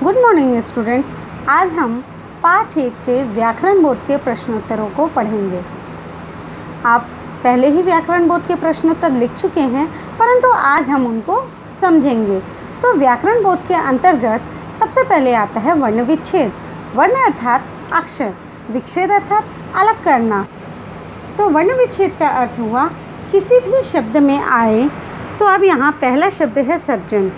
Good morning students. आज हम पाठ 1 के व्याकरण बोर्ड के प्रश्नोत्तरों को पढ़ेंगे। आप पहले ही व्याकरण बोर्ड के प्रश्नोत्तर लिख चुके हैं, परंतु आज हम उनको समझेंगे। तो व्याकरण बोर्ड के अंतर्गत सबसे पहले आता है वर्ण विच्छेद। वर्ण अर्थात अक्षर, विच्छेद अर्थात अलग करना। तो वर्ण विच्छेद का अर्थ हुआ किसी भी शब्द में आए। तो अब यहाँ पहला शब्द है सज्जन।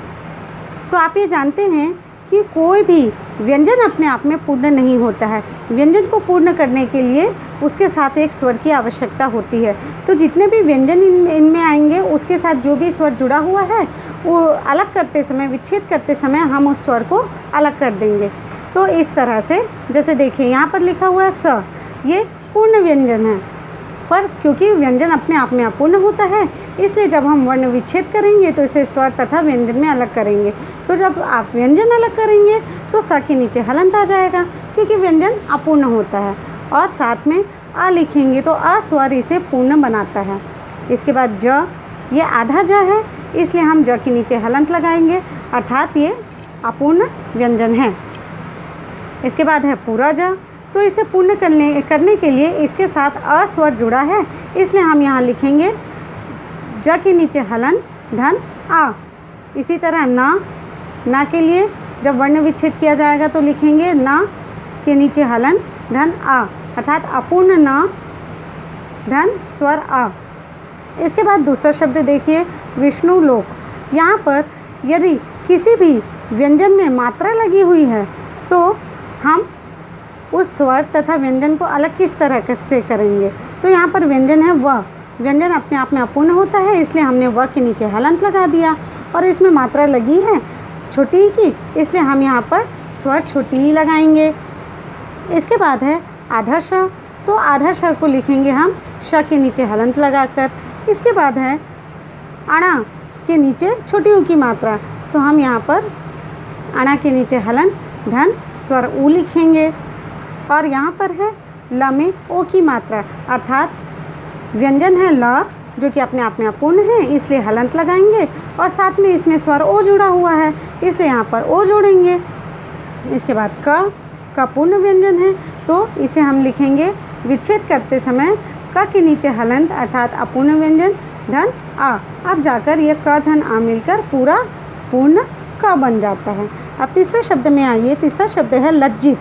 तो आप ये जानते हैं कि कोई भी व्यंजन अपने आप में पूर्ण नहीं होता है। व्यंजन को पूर्ण करने के लिए उसके साथ एक स्वर की आवश्यकता होती है। तो जितने भी व्यंजन इनमें आएंगे उसके साथ जो भी स्वर जुड़ा हुआ है वो अलग करते समय, विच्छेद करते समय हम उस स्वर को अलग कर देंगे। तो इस तरह से जैसे देखिए यहाँ पर लिखा हुआ है स, ये पूर्ण व्यंजन है, पर क्योंकि व्यंजन अपने आप में अपूर्ण होता है इसलिए जब हम वर्ण विच्छेद करेंगे तो इसे स्वर तथा व्यंजन में अलग करेंगे। तो जब आप व्यंजन अलग करेंगे तो स के नीचे हलंत आ जाएगा क्योंकि व्यंजन अपूर्ण होता है, और साथ में आ लिखेंगे तो अ स्वर इसे पूर्ण बनाता है। इसके बाद ज, ये आधा ज है इसलिए हम ज के नीचे हलंत लगाएंगे अर्थात ये अपूर्ण व्यंजन है। इसके बाद है पूरा ज, तो इसे पूर्ण करने के लिए इसके साथ अ स्वर जुड़ा है इसलिए हम यहाँ लिखेंगे ज के नीचे हलंत धन आ। इसी तरह ना के लिए जब वर्ण विच्छेद किया जाएगा तो लिखेंगे ना के नीचे हलंत धन आ अर्थात अपूर्ण न धन स्वर आ। इसके बाद दूसरा शब्द देखिए विष्णु लोक। यहाँ पर यदि किसी भी व्यंजन में मात्रा लगी हुई है तो हम उस स्वर तथा व्यंजन को अलग किस तरह से करेंगे। तो यहाँ पर व्यंजन है व, व्यंजन अपने आप में अपूर्ण होता है इसलिए हमने व के नीचे हलंत लगा दिया, और इसमें मात्रा लगी है छोटी ही की इसलिए हम यहाँ पर स्वर छोटी ही लगाएंगे। इसके बाद है आधा श, तो आधा श को लिखेंगे हम श के नीचे हलंत लगाकर। इसके बाद है अणा के नीचे छोटी ऊ की मात्रा, तो हम यहाँ पर अणा के नीचे हलंत धन स्वर ऊ लिखेंगे। और यहाँ पर है ल में ओ की मात्रा अर्थात व्यंजन है ल जो कि अपने आप में अपूर्ण है इसलिए हलंत लगाएंगे, और साथ में इसमें स्वर ओ जुड़ा हुआ है इसलिए यहाँ पर ओ जोड़ेंगे। इसके बाद क पूर्ण व्यंजन है तो इसे हम लिखेंगे विच्छेद करते समय क के नीचे हलंत अर्थात अपूर्ण व्यंजन धन आ। अब जाकर यह क धन आ मिलकर पूरा पूर्ण क बन जाता है। अब तीसरे शब्द में आइए। तीसरा शब्द है लज्जित।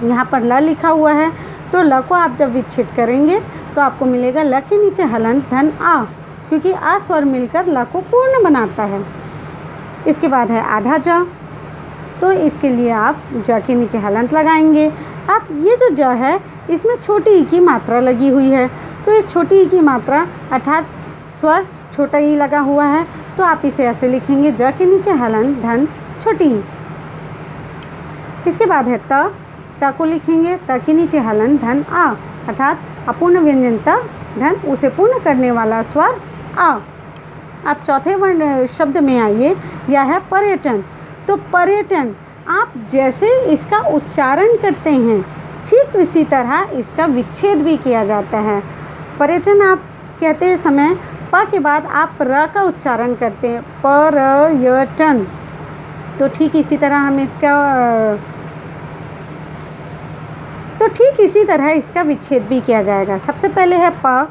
यहाँ पर ल लिखा हुआ है तो ल को आप जब विच्छेद करेंगे तो आपको मिलेगा ल के नीचे हलंत धन आ, क्योंकि आ स्वर मिलकर ल को पूर्ण बनाता है। इसके बाद है आधा ज, तो इसके लिए आप ज के नीचे हलंत लगाएंगे। अब ये जो ज है इसमें छोटी ई की मात्रा लगी हुई है, तो इस छोटी ई की मात्रा अर्थात स्वर छोटा ई लगा हुआ है तो आप इसे ऐसे लिखेंगे ज के नीचे हलंत धन छोटी ई। इसके बाद है त को लिखेंगे त के नीचे हलंत धन आ अर्थात अपूर्ण व्यंजन त धन उसे पूर्ण करने वाला स्वर आ। अब चौथे वर्ण शब्द में आइए, यह है पर्यटन। तो पर्यटन आप जैसे इसका उच्चारण करते हैं ठीक इसी तरह इसका विच्छेद भी किया जाता है। पर्यटन आप कहते समय प के बाद आप र का उच्चारण करते हैं पर्यटन, तो ठीक इसी तरह इसका विच्छेद भी किया जाएगा। सबसे पहले है प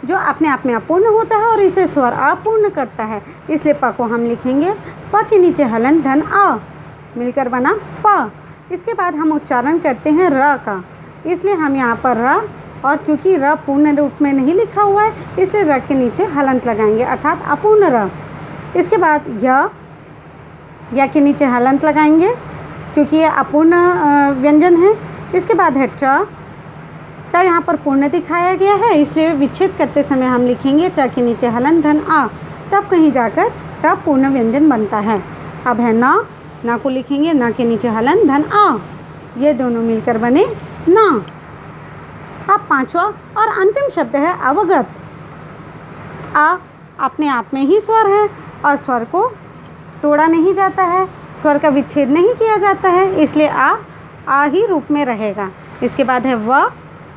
जो अपने आप में अपूर्ण होता है और इसे स्वर अपूर्ण करता है इसलिए प को हम लिखेंगे प के नीचे हलंत धन अ मिलकर बना प। इसके बाद हम उच्चारण करते हैं र का, इसलिए हम यहाँ पर र, और क्योंकि र पूर्ण रूप में नहीं लिखा हुआ है इसलिए र के नीचे हलंत लगाएंगे अर्थात अपूर्ण र। इसके बाद या के नीचे हलंत लगाएंगे क्योंकि ये अपूर्ण व्यंजन है। इसके बाद है ट यहाँ पर पूर्ण दिखाया गया है इसलिए विच्छेद करते समय हम लिखेंगे ट के नीचे हलंत धन आ, तब कहीं जाकर ट पूर्ण व्यंजन बनता है। अब है ना को लिखेंगे न के नीचे हलंत धन आ, ये दोनों मिलकर बने ना। अब पांचवा और अंतिम शब्द है अवगत। आ अपने आप में ही स्वर है और स्वर को तोड़ा नहीं जाता है, स्वर का विच्छेद नहीं किया जाता है इसलिए आ ही रूप में रहेगा। इसके बाद है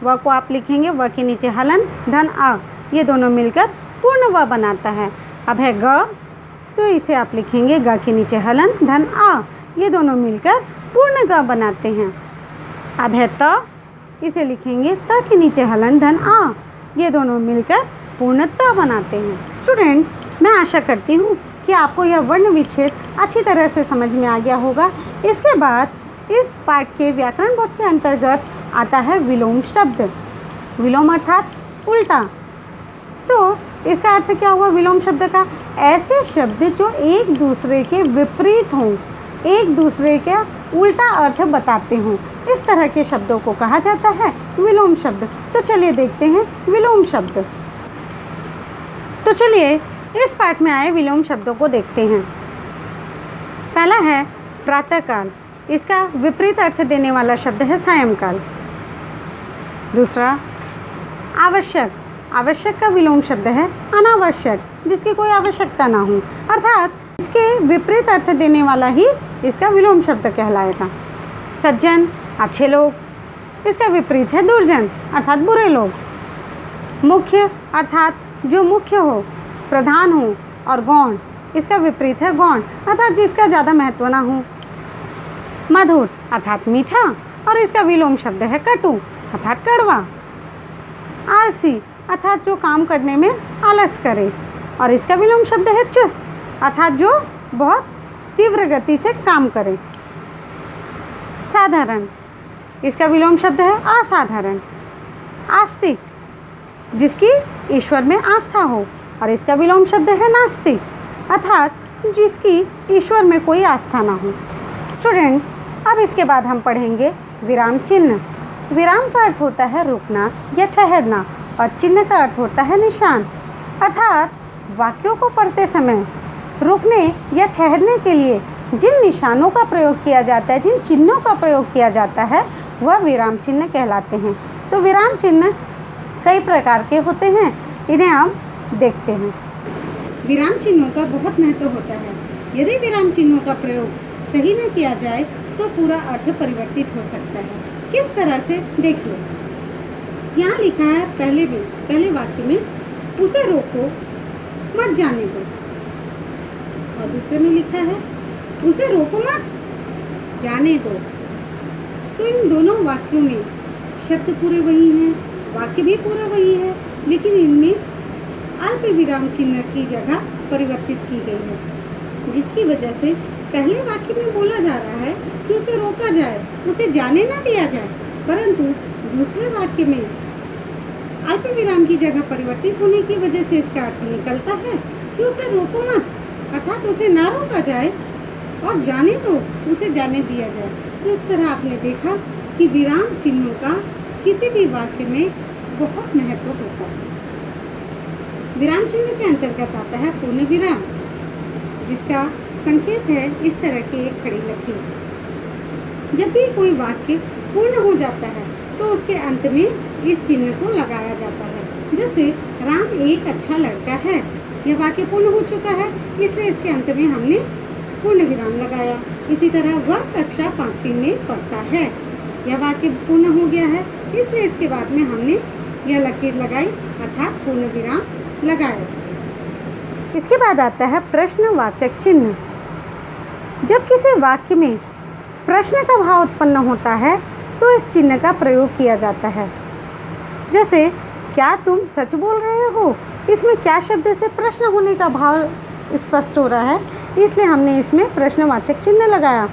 व को आप लिखेंगे व के नीचे हलंत धन आ, ये दोनों मिलकर पूर्ण व बनाता है। अब है ग, तो इसे आप लिखेंगे ग के नीचे हलंत धन आ, ये दोनों मिलकर पूर्ण ग बनाते हैं। अब है त, इसे लिखेंगे त के नीचे हलन धन आ, ये दोनों मिलकर पूर्ण त बनाते हैं। स्टूडेंट्स, मैं आशा करती हूँ कि आपको यह वर्ण विच्छेद अच्छी तरह से समझ में आ गया होगा। इसके बाद इस पाठ के व्याकरण बोध के अंतर्गत आता है विलोम शब्द। विलोम अर्थात उल्टा। तो इसका अर्थ क्या हुआ विलोम शब्द का? ऐसे शब्द जो एक दूसरे के विपरीत हों, एक दूसरे का उल्टा अर्थ बताते हों, इस तरह के शब्दों को कहा जाता है विलोम शब्द। तो चलिए देखते हैं विलोम शब्द। तो चलिए इस पाठ में आए विलोम शब्दों को देखते हैं। पहला है प्रातःकाल, इसका विपरीत अर्थ देने वाला शब्द है सायंकाल। दूसरा आवश्यक, आवश्यक का विलोम शब्द है अनावश्यक, जिसकी कोई आवश्यकता ना हो, अर्थात इसके विपरीत अर्थ देने वाला ही इसका विलोम शब्द कहलाएगा। सज्जन, अच्छे लोग, इसका विपरीत है दुर्जन अर्थात बुरे लोग। मुख्य अर्थात जो मुख्य हो, प्रधान हो, और गौण, इसका विपरीत है गौण अर्थात जिसका ज़्यादा महत्व ना हो। मधुर अर्थात मीठा, और इसका विलोम शब्द है कटु अर्थात कड़वा। आलसी अर्थात जो काम करने में आलस करे, और इसका विलोम शब्द है चुस्त अर्थात जो बहुत तीव्र गति से काम करे। साधारण, इसका विलोम शब्द है असाधारण। आस्तिक, जिसकी ईश्वर में आस्था हो, और इसका विलोम शब्द है नास्तिक अर्थात जिसकी ईश्वर में कोई आस्था ना हो। स्टूडेंट्स, अब इसके बाद हम पढ़ेंगे विराम चिन्ह। विराम का अर्थ होता है रुकना या ठहरना, और चिन्ह का अर्थ होता है निशान, अर्थात वाक्यों को पढ़ते समय रुकने या ठहरने के लिए जिन निशानों का प्रयोग किया जाता है, जिन चिन्हों का प्रयोग किया जाता है, वह विराम चिन्ह कहलाते हैं। तो विराम चिन्ह कई प्रकार के होते हैं, इन्हें हम देखते हैं। विराम चिन्हों का बहुत महत्व होता है। यदि विराम चिन्हों का प्रयोग सही न किया जाए तो पूरा अर्थ परिवर्तित हो सकता है। किस तरह से, देखिए यहाँ लिखा है पहले वाक्य में उसे रोको मत जाने दो, और दूसरे में लिखा है उसे रोको मत जाने दो। तो इन दोनों वाक्यों में शब्द पूरे वही हैं, वाक्य भी पूरा वही है, लेकिन इनमें अल्प विराम चिन्ह की जगह परिवर्तित की गई है, जिसकी वजह से पहले वाक्य में बोला जा रहा है कि उसे रोका जाए, उसे जाने ना दिया जाए, परंतु दूसरे वाक्य में अल्प विराम की जगह परिवर्तित होने की वजह से इसका अर्थ निकलता है कि उसे रोको मत अर्थात उसे ना रोका जाए, और जाने दो उसे जाने दिया जाए। तो इस तरह आपने देखा कि विराम चिन्हों का किसी भी वाक्य में बहुत महत्व होता है। विराम चिन्ह के अंतर्गत आता है पूर्ण विराम, जिसका संकेत है इस तरह की एक खड़ी लकीर। जब भी कोई वाक्य पूर्ण हो जाता है तो उसके अंत में इस चिन्ह को लगाया जाता है। जैसे राम एक अच्छा लड़का है, यह वाक्य पूर्ण हो चुका है, इसलिए इसके अंत में हमने पूर्ण विराम लगाया। इसी तरह वह कक्षा 5वीं में पढ़ता है, यह वाक्य पूर्ण हो गया है, इसलिए इसके बाद में हमने यह लकीर लगाई अर्थात पूर्ण विराम लगाया। इसके बाद आता है प्रश्नवाचक चिन्ह। जब किसी वाक्य में प्रश्न का भाव उत्पन्न होता है तो इस चिन्ह का प्रयोग किया जाता है। जैसे क्या तुम सच बोल रहे हो, इसमें क्या शब्द से प्रश्न होने का भाव स्पष्ट हो रहा है, इसलिए हमने इसमें प्रश्नवाचक चिन्ह लगाया।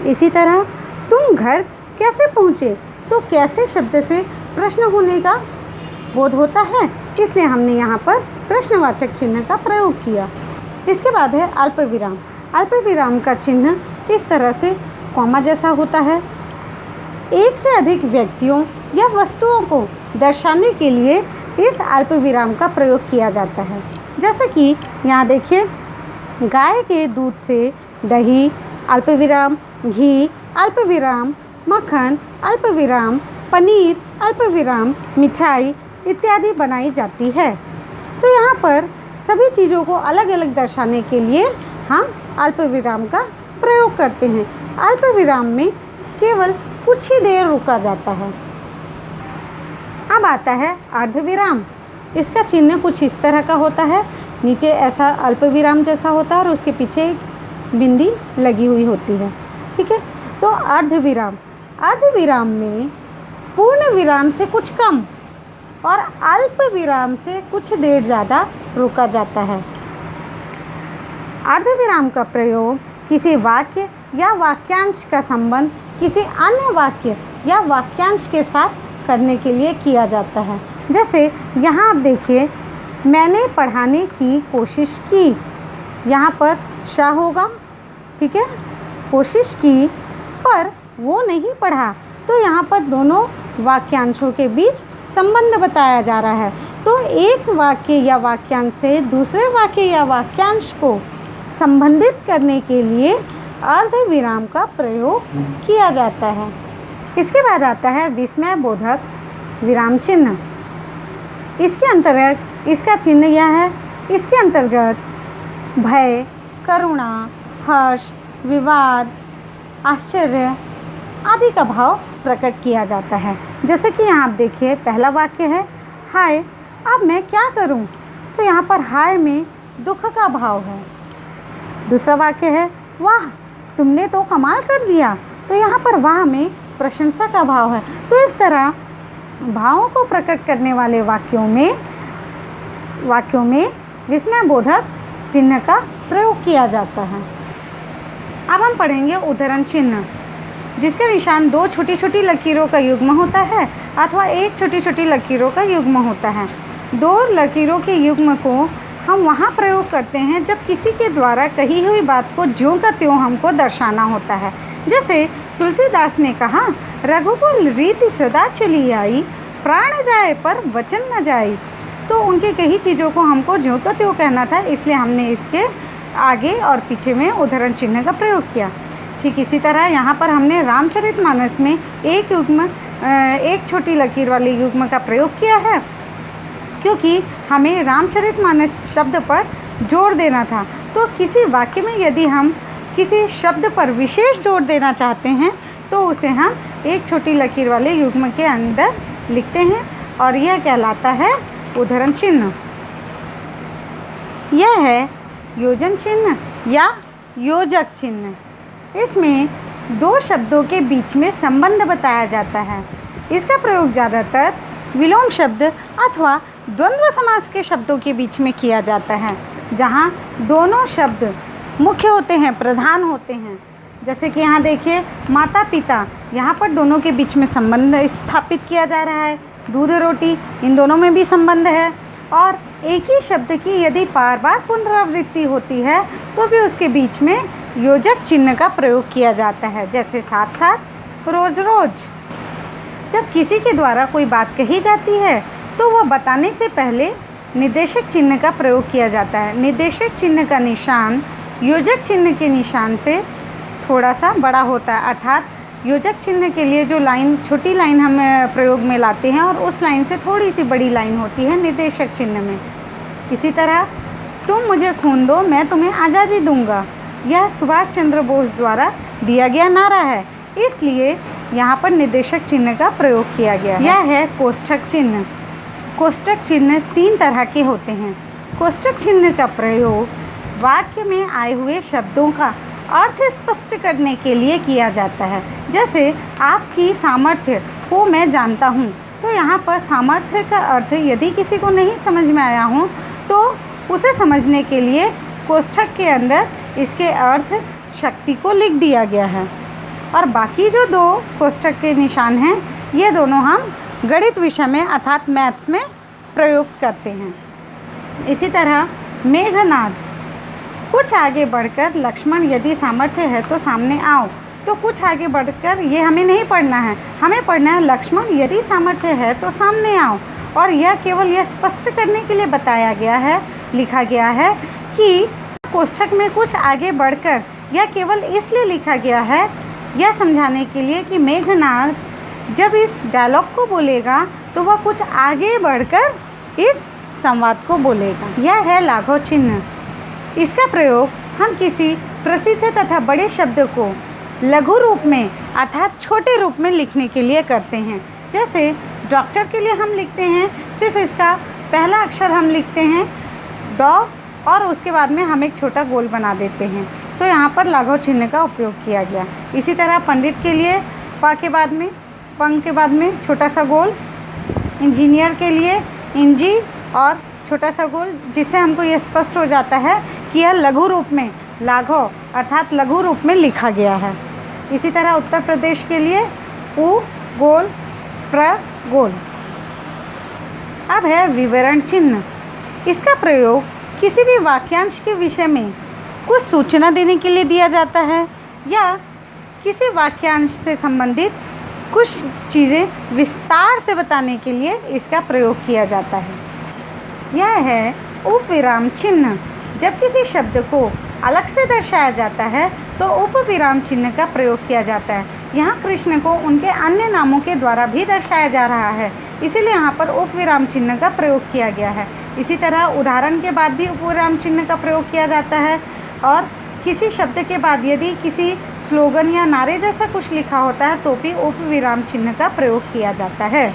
इसी तरह तुम घर कैसे पहुँचे, तो कैसे शब्द से प्रश्न होने का बोध होता है, इसलिए हमने यहाँ पर प्रश्नवाचक चिन्ह का प्रयोग किया। इसके बाद है अल्प विराम। अल्प विराम का चिन्ह इस तरह से कॉमा जैसा होता है। एक से अधिक व्यक्तियों या वस्तुओं को दर्शाने के लिए इस अल्प विराम का प्रयोग किया जाता है। जैसे कि यहाँ देखिए, गाय के दूध से दही अल्प विराम, घी अल्प विराम, मक्खन अल्प विराम, पनीर अल्प विराम, मिठाई इत्यादि बनाई जाती है। तो यहाँ पर सभी चीज़ों को अलग अलग दर्शाने के लिए हम अल्प विराम का प्रयोग करते हैं। अल्प विराम में केवल कुछ ही देर रुका जाता है। अब आता है अर्ध विराम। इसका चिन्ह कुछ इस तरह का होता है, नीचे ऐसा अल्प विराम जैसा होता है और उसके पीछे बिंदी लगी हुई होती है। ठीक है, तो अर्धविराम, अर्धविराम में पूर्ण विराम से कुछ कम और अल्प विराम से कुछ देर ज़्यादा रोका जाता है। अर्धविराम का प्रयोग किसी वाक्य या वाक्यांश का संबंध किसी अन्य वाक्य या वाक्यांश के साथ करने के लिए किया जाता है। जैसे यहाँ आप देखिए, मैंने पढ़ाने की कोशिश की, यहाँ पर शाह होगा। ठीक है, कोशिश की पर वो नहीं पढ़ा, तो यहाँ पर दोनों वाक्यांशों के बीच संबंध बताया जा रहा है। तो एक वाक्य या वाक्यांश से दूसरे वाक्य या वाक्यांश को संबंधित करने के लिए अर्धविराम का प्रयोग किया जाता है। इसके बाद आता है विस्मय बोधक विराम चिन्ह। इसके अंतर्गत इसका चिन्ह यह है, इसके अंतर्गत भय, करुणा, हर्ष, विवाद, आश्चर्य आदि का भाव प्रकट किया जाता है। जैसे कि यहाँ आप देखिए, पहला वाक्य है हाय अब मैं क्या करूँ, तो यहाँ पर हाय में दुख का भाव है। दूसरा वाक्य है वाह तुमने तो कमाल कर दिया, तो यहाँ पर वाह में प्रशंसा का भाव है। तो इस तरह भावों को प्रकट करने वाले वाक्यों में विस्मय बोधक चिन्ह का प्रयोग किया जाता है। अब हम पढ़ेंगे उद्धरण चिन्ह, जिसका निशान दो छोटी छोटी लकीरों का युग्म होता है अथवा एक छोटी छोटी लकीरों का युग्म होता है। दो लकीरों के युग्म को हम वहाँ प्रयोग करते हैं जब किसी के द्वारा कही हुई बात को ज्यों का त्यों हमको दर्शाना होता है। जैसे तुलसीदास ने कहा, रघुकुल रीति सदा चली आई, प्राण जाए पर वचन न जाई। तो उनकी कही चीज़ों को हमको ज्यों का त्यों कहना था, इसलिए हमने इसके आगे और पीछे में उद्धरण चिन्ह का प्रयोग किया। ठीक इसी तरह यहाँ पर हमने रामचरितमानस में एक छोटी लकीर वाले युग्म का प्रयोग किया है, क्योंकि हमें रामचरितमानस शब्द पर जोर देना था। तो किसी वाक्य में यदि हम किसी शब्द पर विशेष जोर देना चाहते हैं तो उसे हम एक छोटी लकीर वाले युग्म के अंदर लिखते हैं और यह कहलाता है उद्धरण चिन्ह। यह है योजन चिन्ह या योजक चिन्ह। इसमें दो शब्दों के बीच में संबंध बताया जाता है। इसका प्रयोग ज़्यादातर विलोम शब्द अथवा द्वंद्व समास के शब्दों के बीच में किया जाता है, जहाँ दोनों शब्द मुख्य होते हैं, प्रधान होते हैं। जैसे कि यहाँ देखिए, माता पिता, यहाँ पर दोनों के बीच में संबंध स्थापित किया जा रहा है। दूध रोटी, इन दोनों में भी संबंध है। और एक ही शब्द की यदि बार बार पुनरावृत्ति होती है तो भी उसके बीच में योजक चिन्ह का प्रयोग किया जाता है। जैसे साथ साथ, रोज रोज। जब किसी के द्वारा कोई बात कही जाती है तो वह बताने से पहले निर्देशक चिन्ह का प्रयोग किया जाता है। निर्देशक चिन्ह का निशान योजक चिन्ह के निशान से थोड़ा सा बड़ा होता है, अर्थात योजक चिन्ह के लिए जो लाइन, छोटी लाइन हम प्रयोग में लाते हैं और उस लाइन से थोड़ी सी बड़ी लाइन होती है निर्देशक चिन्ह में। इसी तरह, तुम मुझे खून दो मैं तुम्हें आज़ादी दूंगा, यह सुभाष चंद्र बोस द्वारा दिया गया नारा है, इसलिए यहाँ पर निर्देशक चिन्ह का प्रयोग किया गया है। यह है कोष्ठक चिन्ह। कोष्ठक चिन्ह तीन तरह के होते हैं। कोष्ठक चिन्ह का प्रयोग वाक्य में आए हुए शब्दों का अर्थ स्पष्ट करने के लिए किया जाता है। जैसे आपकी सामर्थ्य को मैं जानता हूँ, तो यहाँ पर सामर्थ्य का अर्थ यदि किसी को नहीं समझ में आया हो तो उसे समझने के लिए कोष्ठक के अंदर इसके अर्थ शक्ति को लिख दिया गया है। और बाकी जो दो कोष्ठक के निशान हैं, ये दोनों हम गणित विषय में अर्थात मैथ्स में प्रयोग करते हैं। इसी तरह मेघनाद, कुछ आगे बढ़कर लक्ष्मण यदि सामर्थ्य है तो सामने आओ, तो कुछ आगे बढ़कर ये हमें नहीं पढ़ना है, हमें पढ़ना है लक्ष्मण यदि सामर्थ्य है तो सामने आओ। और यह केवल यह स्पष्ट करने के लिए बताया गया है, लिखा गया है कि कोष्ठक में कुछ आगे बढ़कर, यह केवल इसलिए लिखा गया है यह समझाने के लिए कि मेघनाद जब इस डायलॉग को बोलेगा तो वह कुछ आगे बढ़कर इस संवाद को बोलेगा। यह है लाघव चिन्ह। इसका प्रयोग हम किसी प्रसिद्ध तथा बड़े शब्द को लघु रूप में अर्थात छोटे रूप में लिखने के लिए करते हैं। जैसे डॉक्टर के लिए हम लिखते हैं, सिर्फ इसका पहला अक्षर हम लिखते हैं डॉ और उसके बाद में हम एक छोटा गोल बना देते हैं। तो यहाँ पर लघु चिन्ह का उपयोग किया गया। इसी तरह पंडित के लिए प के बाद में, पंग के बाद में छोटा सा गोल, इंजीनियर के लिए इंजी और छोटा सा गोल, जिससे हमको ये स्पष्ट हो जाता है कि यह लघु रूप में, लाघव अर्थात लघु रूप में लिखा गया है। इसी तरह उत्तर प्रदेश के लिए उ गोल, प्र गोल। अब है विवरण चिन्ह। इसका प्रयोग किसी भी वाक्यांश के विषय में कुछ सूचना देने के लिए दिया जाता है या किसी वाक्यांश से संबंधित कुछ चीज़ें विस्तार से बताने के लिए इसका प्रयोग किया जाता है। यह है उपविराम चिन्ह। जब किसी शब्द को अलग से दर्शाया जाता है तो उपविराम चिन्ह का प्रयोग किया जाता है। यहाँ कृष्ण को उनके अन्य नामों के द्वारा भी दर्शाया जा रहा है, इसीलिए यहाँ पर उपविराम चिन्ह का प्रयोग किया गया है। इसी तरह उदाहरण के बाद भी उपविराम चिन्ह का प्रयोग किया जाता है और किसी शब्द के बाद यदि किसी स्लोगन या नारे जैसा कुछ लिखा होता है तो भी उपविराम चिन्ह का प्रयोग किया जाता है।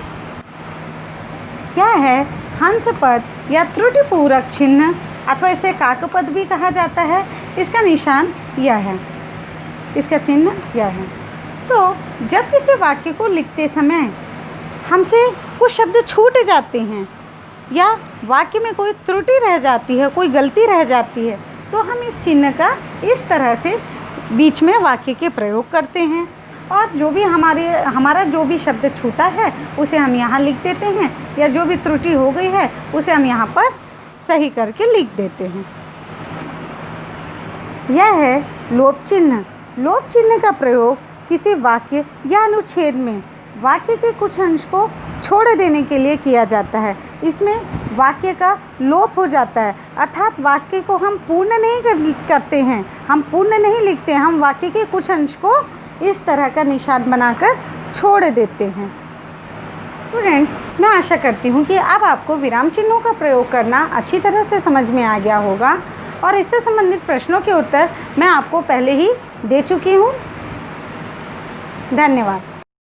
क्या है हंस पद या त्रुटिपूरक चिन्ह अथवा इसे काकपद भी कहा जाता है। इसका निशान यह है, इसका चिन्ह यह है। तो जब किसी वाक्य को लिखते समय हमसे कुछ शब्द छूट जाते हैं या वाक्य में कोई त्रुटि रह जाती है, कोई गलती रह जाती है, तो हम इस चिन्ह का इस तरह से बीच में वाक्य के प्रयोग करते हैं और जो भी हमारा जो भी शब्द छूटा है उसे हम यहाँ लिख देते हैं या जो भी त्रुटि हो गई है उसे हम यहाँ पर सही करके लिख देते हैं। यह है लोप चिन्ह। लोप चिन्ह का प्रयोग किसी वाक्य या अनुच्छेद में वाक्य के कुछ अंश को छोड़ देने के लिए किया जाता है। इसमें वाक्य का लोप हो जाता है, अर्थात वाक्य को हम पूर्ण नहीं करते हैं, हम पूर्ण नहीं लिखते हैं, हम वाक्य के कुछ अंश को इस तरह का निशान बनाकर छोड़ देते हैं। स्टूडेंट्स, मैं आशा करती हूँ कि अब आपको विराम चिन्हों का प्रयोग करना अच्छी तरह से समझ में आ गया होगा और इससे संबंधित प्रश्नों के उत्तर मैं आपको पहले ही दे चुकी हूँ। धन्यवाद।